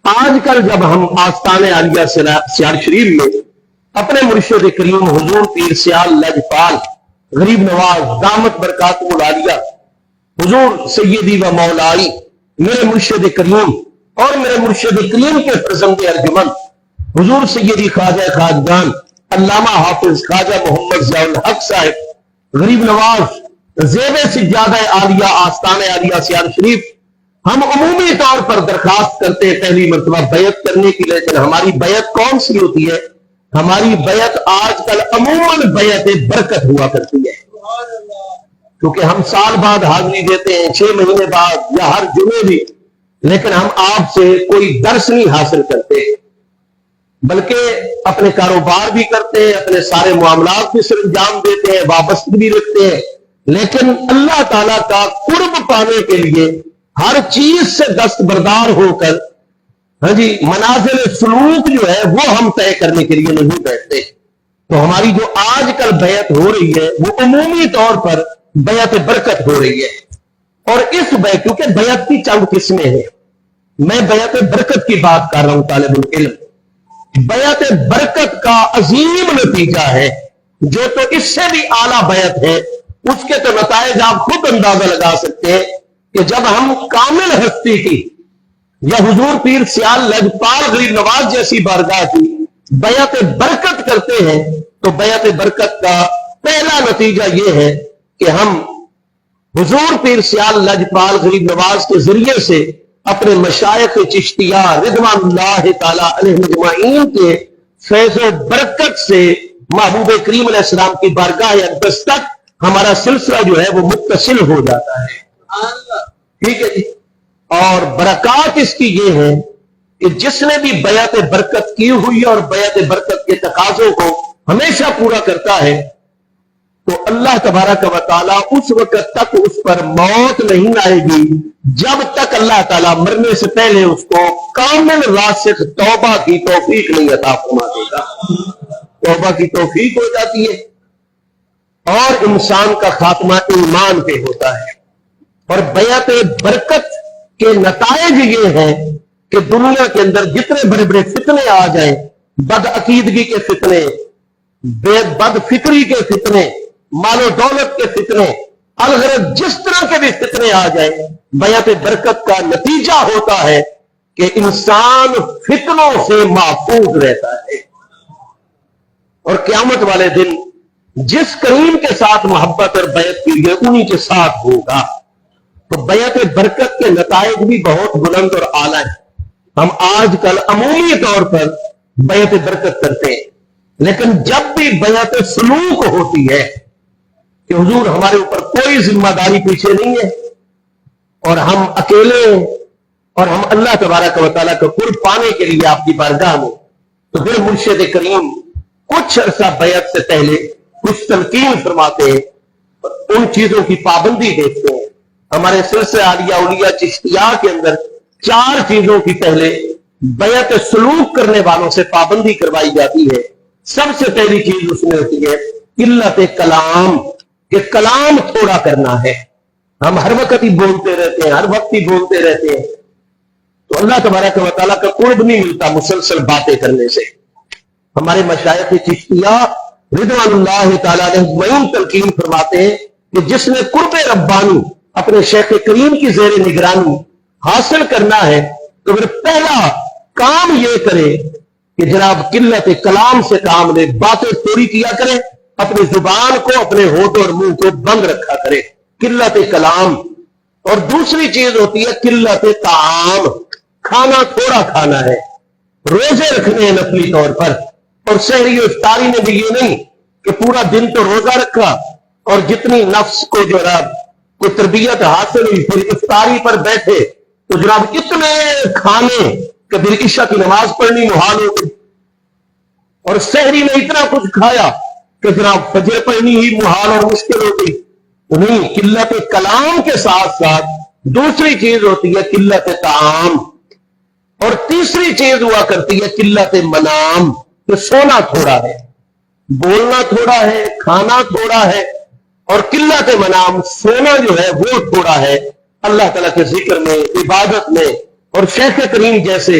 آج کل جب ہم آستان عالیہ سیال شریف میں اپنے مرشد کریم حضور پیر سیال لجپال غریب نواز دامت برکاتہ العالیہ حضور سیدی و مولائی میرے مرشد کریم اور میرے مرشد کریم کے فرزند ارجمند حضور سیدی خواجہ خواجگان علامہ حافظ خواجہ محمد ضیاء الحق صاحب غریب نواز زیب سجادہ عالیہ آستان عالیہ سیال شریف ہم عمومی طور پر درخواست کرتے ہیں پہلی مرتبہ بیعت کرنے کی، لیکن ہماری بیعت کون سی ہوتی ہے؟ ہماری بیعت آج کل عموماً بیعت برکت ہوا کرتی ہے، کیونکہ ہم سال بعد حاضری دیتے ہیں، 6 مہینے بعد یا ہر جمعے بھی، لیکن ہم آپ سے کوئی درس نہیں حاصل کرتے بلکہ اپنے کاروبار بھی کرتے ہیں، اپنے سارے معاملات بھی سر انجام دیتے ہیں، وابستگی رکھتے ہیں، لیکن اللہ تعالیٰ کا قرب پانے کے لیے ہر چیز سے دستبردار ہو کر منازل سلوک جو ہے وہ ہم طے کرنے کے لیے نہیں بیٹھتے۔ تو ہماری جو آج کل بیعت ہو رہی ہے وہ عمومی طور پر بیعت برکت ہو رہی ہے، اور اس بیعت کیونکہ بیعت کی چند قسمیں ہیں، میں بیعت برکت کی بات کر رہا ہوں طالب العلم۔ بیعت برکت کا عظیم نتیجہ ہے جو تو اس سے بھی اعلیٰ بیعت ہے، اس کے تو نتائج آپ خود اندازہ لگا سکتے ہیں کہ جب ہم کامل ہستی کی یا حضور پیر سیال لجپال غریب نواز جیسی بارگاہ کی بیعت برکت کرتے ہیں تو بیعت برکت کا پہلا نتیجہ یہ ہے کہ ہم حضور پیر سیال لجپال غریب نواز کے ذریعے سے اپنے مشائخ چشتیہ رضوان اللہ تعالی علیہ اجمعین کے فیض و برکت سے محبوب کریم علیہ السلام کی بارگاہ اقدس تک ہمارا سلسلہ جو ہے وہ متصل ہو جاتا ہے، ٹھیک ہے جی۔ اور برکات اس کی یہ ہے کہ جس نے بھی بیعت برکت کی ہوئی اور بیعت برکت کے تقاضوں کو ہمیشہ پورا کرتا ہے تو اللہ تبارک و تعالیٰ اس وقت تک اس پر موت نہیں آئے گی جب تک اللہ تعالیٰ مرنے سے پہلے اس کو کامل راسخ توبہ کی توفیق نہیں عطا فرما دے گا۔ توبہ کی توفیق ہو جاتی ہے اور انسان کا خاتمہ ایمان پہ ہوتا ہے، اور بیعت برکت کے نتائج یہ ہیں کہ دنیا کے اندر جتنے بڑے بڑے فتنے آ جائیں، بد عقیدگی کے فتنے، بد فکری کے فتنے، مال و دولت کے فتنے، الغرض جس طرح کے بھی فتنے آ جائیں، بیعت برکت کا نتیجہ ہوتا ہے کہ انسان فتنوں سے محفوظ رہتا ہے، اور قیامت والے دن جس کریم کے ساتھ محبت اور بیعت کی ہے انہی کے ساتھ ہوگا۔ تو بیعت برکت کے نتائج بھی بہت بلند اور اعلیٰ ہیں۔ ہم آج کل عمومی طور پر بیعت برکت کرتے ہیں، لیکن جب بھی بیعت سلوک ہوتی ہے کہ حضور ہمارے اوپر کوئی ذمہ داری پیچھے نہیں ہے اور ہم اکیلے ہیں اور ہم اللہ تبارک و تعالیٰ کا قرب پانے کے لیے آپ کی بارگاہ میں، تو پھر مرشد کریم کچھ عرصہ بیعت سے پہلے کچھ تلقین فرماتے ہیں، ان چیزوں کی پابندی دیکھتے ہیں۔ ہمارے سلسلہ عالیہ اولیاء چشتیہ کے اندر 4 چیزوں کی پہلے بیعت سلوک کرنے والوں سے پابندی کروائی جاتی ہے۔ سب سے پہلی چیز اس میں ہوتی ہے قلت کلام، کہ کلام تھوڑا کرنا ہے۔ ہم ہر وقت ہی بولتے رہتے ہیں، ہر وقت ہی بولتے رہتے ہیں، تو اللہ تبارک و تعالیٰ کا قرب نہیں ملتا مسلسل باتیں کرنے سے۔ ہمارے مشائخ چشتیہ رضوان اللہ تعالیٰ علیہ تلقین فرماتے ہیں کہ جس نے قرب ربانی اپنے شیخ کریم کی زیر نگرانی حاصل کرنا ہے تو پھر پہلا کام یہ کرے کہ جناب قلت کلام سے کام لے، باتیں تھوڑی کیا کرے، اپنی زبان کو، اپنے ہونٹ اور منہ کو بند رکھا کرے، قلت کلام۔ اور دوسری چیز ہوتی ہے قلت طعام، کھانا تھوڑا کھانا ہے، روزے رکھنے ہیں نفلی طور پر، اور سحری و افطاری میں بھی یہ نہیں کہ پورا دن تو روزہ رکھا اور جتنی نفس کو جو رب کو تربیت حاصل ہوئی پھر افطاری پر بیٹھے تو جناب اتنے کھانے کہ پھر عشاء کی نماز پڑھنی محال ہو گئی، اور سحری میں اتنا کچھ کھایا کہ جناب فجر پڑھنی ہی محال اور مشکل ہو گئی۔ نہیں، قلت کلام کے ساتھ ساتھ دوسری چیز ہوتی ہے قلت طعام، اور تیسری چیز ہوا کرتی ہے قلت منام، کہ سونا تھوڑا ہے، بولنا تھوڑا ہے، کھانا تھوڑا ہے، اور قلت منام سونا جو ہے وہ تھوڑا ہے اللہ تعالیٰ کے ذکر میں، عبادت میں، اور شیخ کریم جیسے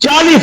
40